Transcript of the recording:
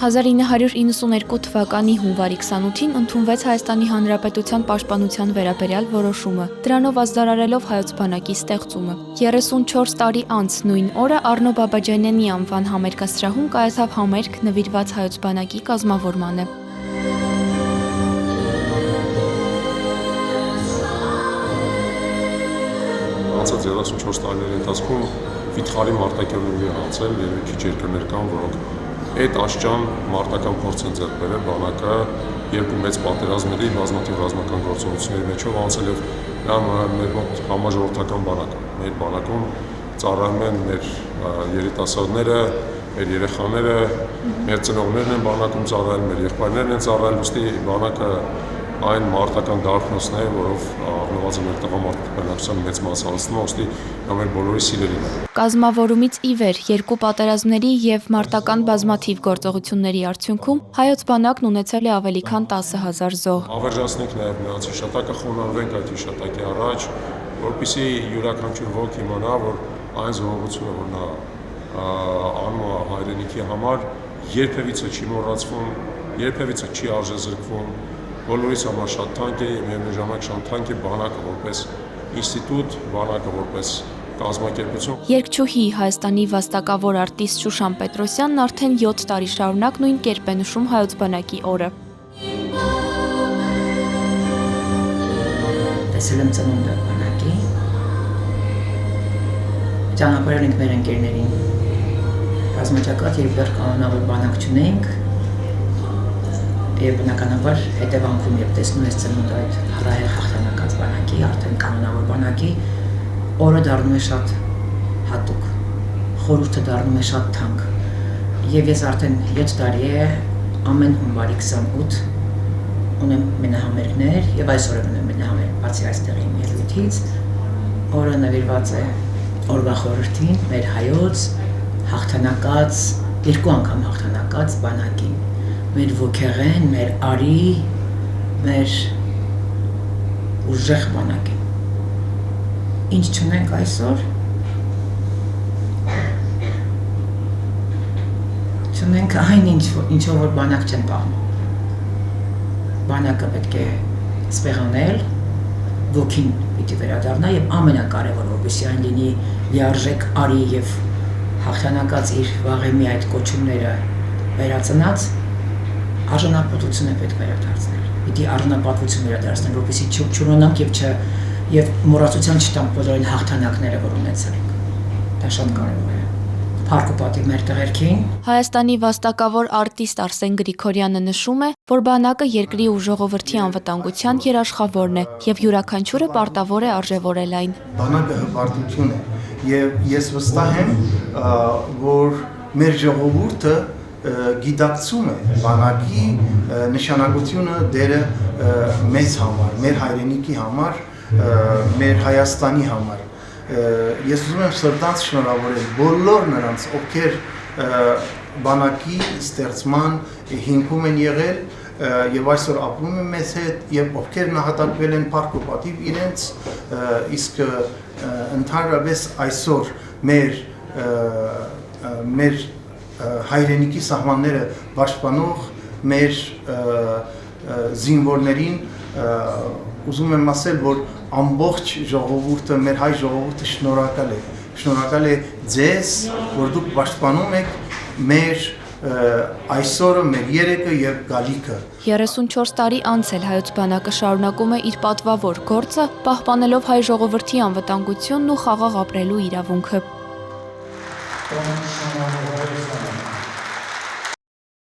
«1992 թվականի հունվարի 28-ին ընդունվեց Հայաստանի Հանրապետության պաշտպանության վերաբերյալ որոշումը, դրանով ազդարարելով Հայոց բանակի ստեղծումը։ 34 տարի անց նույն օրը Առնո Բաբաջանյանի անվան համերգասրահում կայացավ համերգ նվիրված Հայոց բանակի կազմավորմանը։ Անցած 34 տարիների ընթացքում վիթխարի մարտակերների անցել եւ քիչ երկրներ կան, որոնք այդ աշճան մարտական փորձ են ձեռք բերել բանակը երկու մեծ պատերազմների բազմաթիվ ռազմական գործողությունների մեջով անցել եւ դա մեր մոտ համաժողովրդական բանակ է։ Մեր բանակում ծառայում են մեր երիտասարդները, մեր երեխաները, մեր ծնողներն են բանակում ծառայել, մեր եղբայրներն են ծառայել, ուստի բանակը այն մարտական դարբնոցն է, որով առնվազն մեր տղամարդու բնակչության մեծ մասը անցնում է, ուստի նա մեր բոլորի սիրելին է։ Կազմավորումից ի վեր երկու պատերազմների եւ մարտական բազմաթիվ գործողությունների արդյունքում Հայոց բանակն ունեցել է ավելի քան 10,000 զոհ։ Ավերժացնենք նաեւ նրանց հիշատակը, խոնարհվենք այդ հիշատակի առաջ, որպեսզի յուրաքանչյուր ոք իմանա, որ այն զոհողությունը, որ նա անում է հայրենիքի համար, երբևիցե չի մոռացվում, երբևիցե չի արժեզրկվում։ Բոլորիս համար շատ թանկ է եւ միևնույն ժամանակ շատ թանկ է բանակը որպես ինստիտուտ, բանակը որպես կազմակերպություն։ Երգչուհի Հայաստանի վաստակավոր արտիստ Շուշան Պետրոսյանն արդեն 7 տարի շարունակ նույն կերպ է նշում Հայոց բանակի օրը։ Տեսել եմ ծնունդը բանակի, ճանապարհել ենք մեր ընկերներին, ռազմաճակատ երբ դեռ կանոնավոր բանակ չունենք, եւ բնականաբար հետևանքում երբ տեսնում ես ծնունդը այդ հրահեղ հաղթանակած բանակի, արդեն կանոնավոր բանակի, օրը դառնում է շատ հատուկ, խորհուրդը դառնում է շատ թանկ։ Եվ ես արդեն 7 տարի է ամեն հունվարի 28 ունեմ մենահամերգներ եւ այսօր ունեմ մենահամերգ, բացի այստեղի ելույթից, օրը նվիրված է օրվա խորհրդին, մեր հայոց հաղթանակած, երկու անգամ հաղթանակած բանակին։ Մեր ոգեղեն, մեր արի, մեր ուժեղ բանակին։ Ինչ չունենք այսօր, չունենք այն ինչով որ բանակ չեն պահում։ Բանակը պետք է սպեղանել, ոգին պիտի վերադառնա եւ ամենակարևորը, որպեսզի այն լինի լիարժեք արի եւ հաղթանակած իր վաղեմի այդ կոչումները վերածնած, արժանապատվություն է պետք վերադարձնել։ Պիտի արժանապատվություն վերադարձնել, որպեսզի չունենանք եւ մոռացության չտանք բոլոր այն հաղթանակները, որ ունեցել ենք։ Դա շատ կարևոր է։ Փառք ու պատիվ մեր տղերքին։ Հայաստանի վաստակավոր արտիստ Արսեն Գրիգորյանը նշում է, որ բանակը երկրի ու ժողովրդի անվտանգության երաշխավորն է եւ յուրաքանչյուրը պարտավոր է արժևորել այն։ Բանակը հպարտություն է եւ ես վստահ եմ, որ մեր ժողովուրդը գիտակցում է բանակի նշանակությունը դերը մեզ համար, մեր հայրենիքի համար, մեր Հայաստանի համար։ Ես ուզում եմ սրտանց շնորհավորել բոլոր նրանց, ովքեր բանակի ստեղծման հիմքում են եղել եւ այսօր ապրում են մեզ հետ եւ ովքեր նահատակվել են փառք ու պատիվ իրենց, իսկ ընդհանրապես այսօր մեր հայրենիքի սահմանները պաշտպանող մեր զինվորներին ուզում եմ ասել, որ ամբողջ ժողովուրդը, մեր հայ ժողովուրդը շնորհակալ է ձեզ, որ դուք պաշտպանում եք մեր այսօրը, մեր երեկը եւ գալիքը։ 34 տարի անց էլ Հայոց բանակը շարունակում է իր պատվավոր գործը, պահպանելով հայ ժողովրդի անվտանգությունն ու խաղաղ ապրելու իրավունքը։